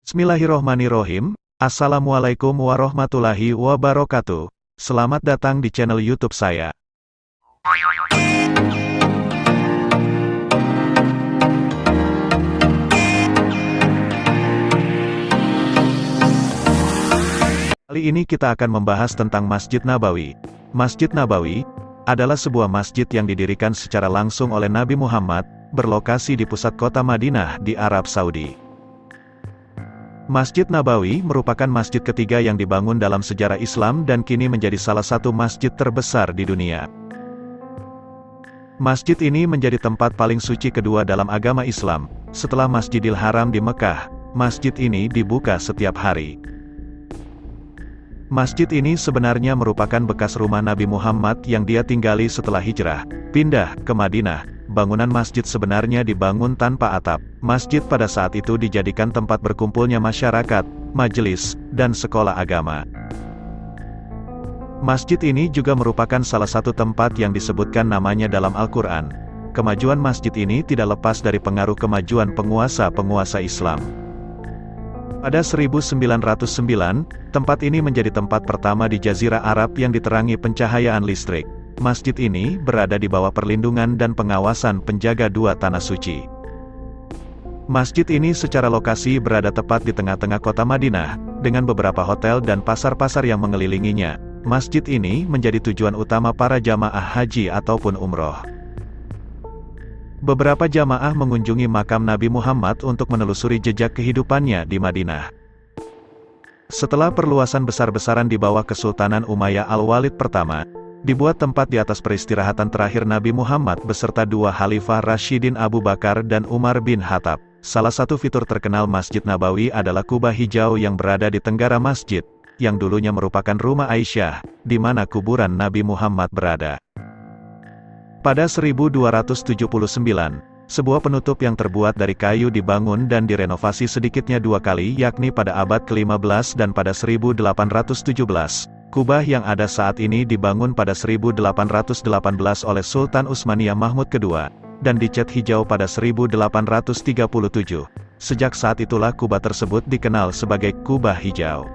Bismillahirrohmanirrohim. Assalamualaikum warahmatullahi wabarakatuh. Selamat datang di channel YouTube saya. Kali ini kita akan membahas tentang Masjid Nabawi. Masjid Nabawi adalah sebuah masjid yang didirikan secara langsung oleh Nabi Muhammad, berlokasi di pusat kota Madinah di Arab Saudi. Masjid Nabawi merupakan masjid ketiga yang dibangun dalam sejarah Islam dan kini menjadi salah satu masjid terbesar di dunia. Masjid ini menjadi tempat paling suci kedua dalam agama Islam. Setelah Masjidil Haram di Mekah, masjid ini dibuka setiap hari. Masjid ini sebenarnya merupakan bekas rumah Nabi Muhammad yang dia tinggali setelah hijrah, pindah ke Madinah. Bangunan masjid sebenarnya dibangun tanpa atap. Masjid pada saat itu dijadikan tempat berkumpulnya masyarakat, majelis, dan sekolah agama. Masjid ini juga merupakan salah satu tempat yang disebutkan namanya dalam Al-Quran. Kemajuan masjid ini tidak lepas dari pengaruh kemajuan penguasa-penguasa Islam. Pada 1909, tempat ini menjadi tempat pertama di Jazirah Arab yang diterangi pencahayaan listrik. Masjid ini berada di bawah perlindungan dan pengawasan penjaga dua tanah suci. Masjid ini secara lokasi berada tepat di tengah-tengah kota Madinah, dengan beberapa hotel dan pasar-pasar yang mengelilinginya. Masjid ini menjadi tujuan utama para jamaah haji ataupun umroh. Beberapa jamaah mengunjungi makam Nabi Muhammad untuk menelusuri jejak kehidupannya di Madinah. Setelah perluasan besar-besaran di bawah Kesultanan Umayyah Al-Walid pertama, dibuat tempat di atas peristirahatan terakhir Nabi Muhammad beserta dua Khalifah Rasyidin Abu Bakar dan Umar bin Khattab. Salah satu fitur terkenal Masjid Nabawi adalah kubah hijau yang berada di tenggara masjid, yang dulunya merupakan rumah Aisyah, di mana kuburan Nabi Muhammad berada. Pada 1279, sebuah penutup yang terbuat dari kayu dibangun dan direnovasi sedikitnya dua kali, yakni pada abad ke-15 dan pada 1817. Kubah yang ada saat ini dibangun pada 1818 oleh Sultan Utsmaniyah Mahmud II, dan dicat hijau pada 1837. Sejak saat itulah kubah tersebut dikenal sebagai kubah hijau.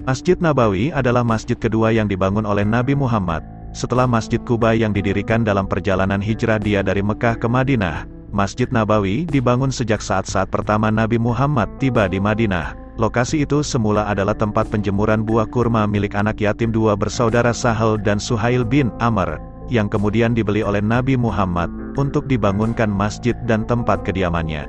Masjid Nabawi adalah masjid kedua yang dibangun oleh Nabi Muhammad, setelah Masjid Kuba yang didirikan dalam perjalanan hijrah dia dari Mekah ke Madinah. Masjid Nabawi dibangun sejak saat-saat pertama Nabi Muhammad tiba di Madinah. Lokasi itu semula adalah tempat penjemuran buah kurma milik anak yatim dua bersaudara Sahal dan Suhail bin Amr, yang kemudian dibeli oleh Nabi Muhammad, untuk dibangunkan masjid dan tempat kediamannya.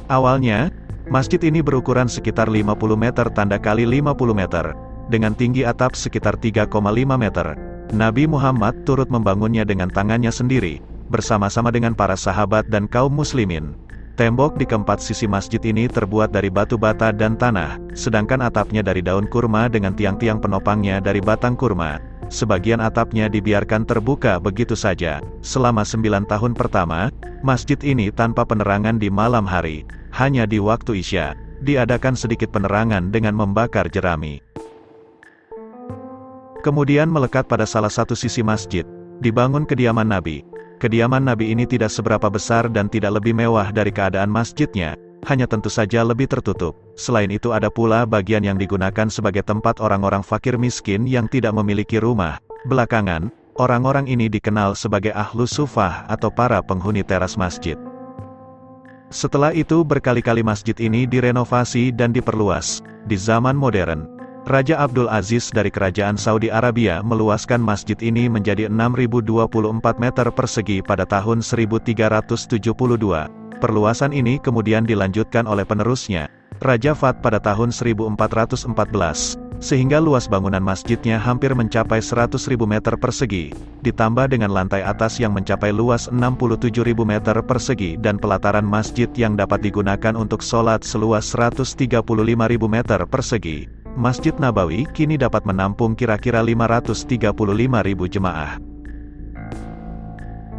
Awalnya, masjid ini berukuran sekitar 50 meter tanda kali 50 meter, dengan tinggi atap sekitar 3,5 meter. Nabi Muhammad turut membangunnya dengan tangannya sendiri, bersama-sama dengan para sahabat dan kaum muslimin. Tembok di keempat sisi masjid ini terbuat dari batu bata dan tanah, sedangkan atapnya dari daun kurma dengan tiang-tiang penopangnya dari batang kurma. Sebagian atapnya dibiarkan terbuka begitu saja. Selama 9 tahun pertama, masjid ini tanpa penerangan di malam hari, hanya di waktu Isya, diadakan sedikit penerangan dengan membakar jerami. Kemudian melekat pada salah satu sisi masjid, dibangun kediaman Nabi. Kediaman Nabi ini tidak seberapa besar dan tidak lebih mewah dari keadaan masjidnya, hanya tentu saja lebih tertutup. Selain itu ada pula bagian yang digunakan sebagai tempat orang-orang fakir miskin yang tidak memiliki rumah. Belakangan, orang-orang ini dikenal sebagai Ahlus Sufah atau para penghuni teras masjid. Setelah itu berkali-kali masjid ini direnovasi dan diperluas. Di zaman modern, Raja Abdul Aziz dari Kerajaan Saudi Arabia meluaskan masjid ini menjadi 6.024 meter persegi pada tahun 1372. Perluasan ini kemudian dilanjutkan oleh penerusnya, Raja Fahd pada tahun 1414, sehingga luas bangunan masjidnya hampir mencapai 100.000 meter persegi, ditambah dengan lantai atas yang mencapai luas 67.000 meter persegi dan pelataran masjid yang dapat digunakan untuk sholat seluas 135.000 meter persegi. Masjid Nabawi kini dapat menampung kira-kira 535.000 jemaah.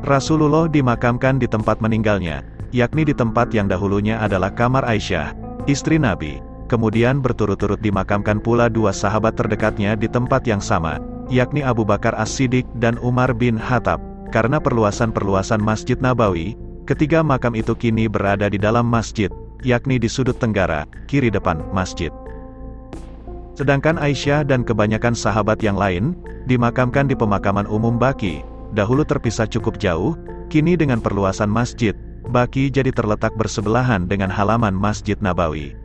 Rasulullah dimakamkan di tempat meninggalnya, yakni di tempat yang dahulunya adalah kamar Aisyah, istri Nabi. Kemudian berturut-turut dimakamkan pula dua sahabat terdekatnya di tempat yang sama, yakni Abu Bakar As-Siddiq dan Umar bin Khattab. Karena perluasan-perluasan Masjid Nabawi, ketiga makam itu kini berada di dalam masjid, yakni di sudut tenggara, kiri depan, masjid. Sedangkan Aisyah dan kebanyakan sahabat yang lain, dimakamkan di pemakaman umum Baqi, dahulu terpisah cukup jauh, kini dengan perluasan masjid, Baqi jadi terletak bersebelahan dengan halaman Masjid Nabawi.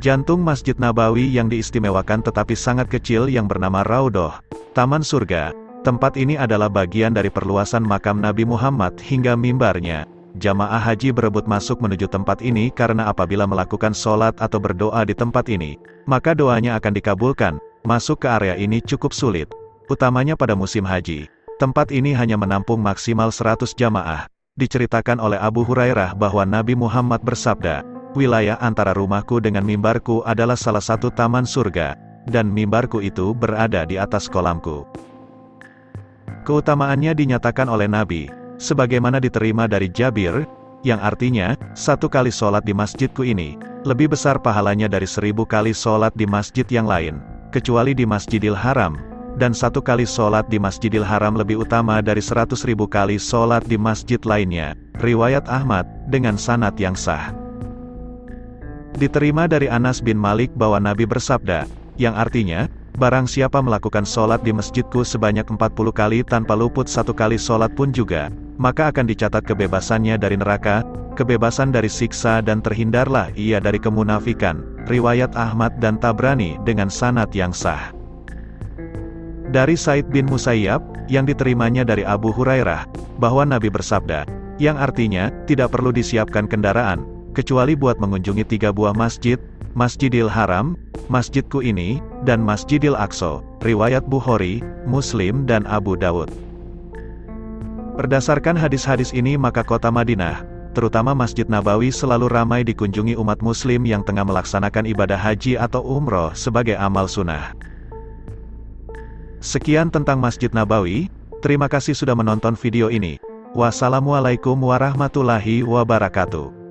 Jantung Masjid Nabawi yang diistimewakan tetapi sangat kecil yang bernama Raudhoh, Taman Surga, tempat ini adalah bagian dari perluasan makam Nabi Muhammad hingga mimbarnya. Jamaah haji berebut masuk menuju tempat ini karena apabila melakukan sholat atau berdoa di tempat ini, maka doanya akan dikabulkan. Masuk ke area ini cukup sulit, utamanya pada musim haji. Tempat ini hanya menampung maksimal 100 jamaah. Diceritakan oleh Abu Hurairah bahwa Nabi Muhammad bersabda, "Wilayah antara rumahku dengan mimbarku adalah salah satu taman surga, dan mimbarku itu berada di atas kolamku." Keutamaannya dinyatakan oleh Nabi, sebagaimana diterima dari Jabir, yang artinya, 1 kali sholat di masjidku ini, lebih besar pahalanya dari 1000 kali sholat di masjid yang lain, kecuali di Masjidil Haram, dan 1 kali sholat di Masjidil Haram lebih utama dari 100.000 kali sholat di masjid lainnya. Riwayat Ahmad, dengan sanad yang sah. Diterima dari Anas bin Malik bahwa Nabi bersabda, yang artinya, barang siapa melakukan sholat di masjidku sebanyak 40 kali tanpa luput 1 kali sholat pun juga, maka akan dicatat kebebasannya dari neraka, kebebasan dari siksa dan terhindarlah ia dari kemunafikan. Riwayat Ahmad dan Tabrani dengan sanad yang sah. Dari Said bin Musayyab, yang diterimanya dari Abu Hurairah, bahwa Nabi bersabda, yang artinya, tidak perlu disiapkan kendaraan, kecuali buat mengunjungi 3 buah masjid, Masjidil Haram, Masjidku ini, dan Masjidil Aqsa. Riwayat Bukhari, Muslim dan Abu Dawud. Berdasarkan hadis-hadis ini maka kota Madinah, terutama Masjid Nabawi selalu ramai dikunjungi umat muslim yang tengah melaksanakan ibadah haji atau umroh sebagai amal sunnah. Sekian tentang Masjid Nabawi, terima kasih sudah menonton video ini. Wassalamualaikum warahmatullahi wabarakatuh.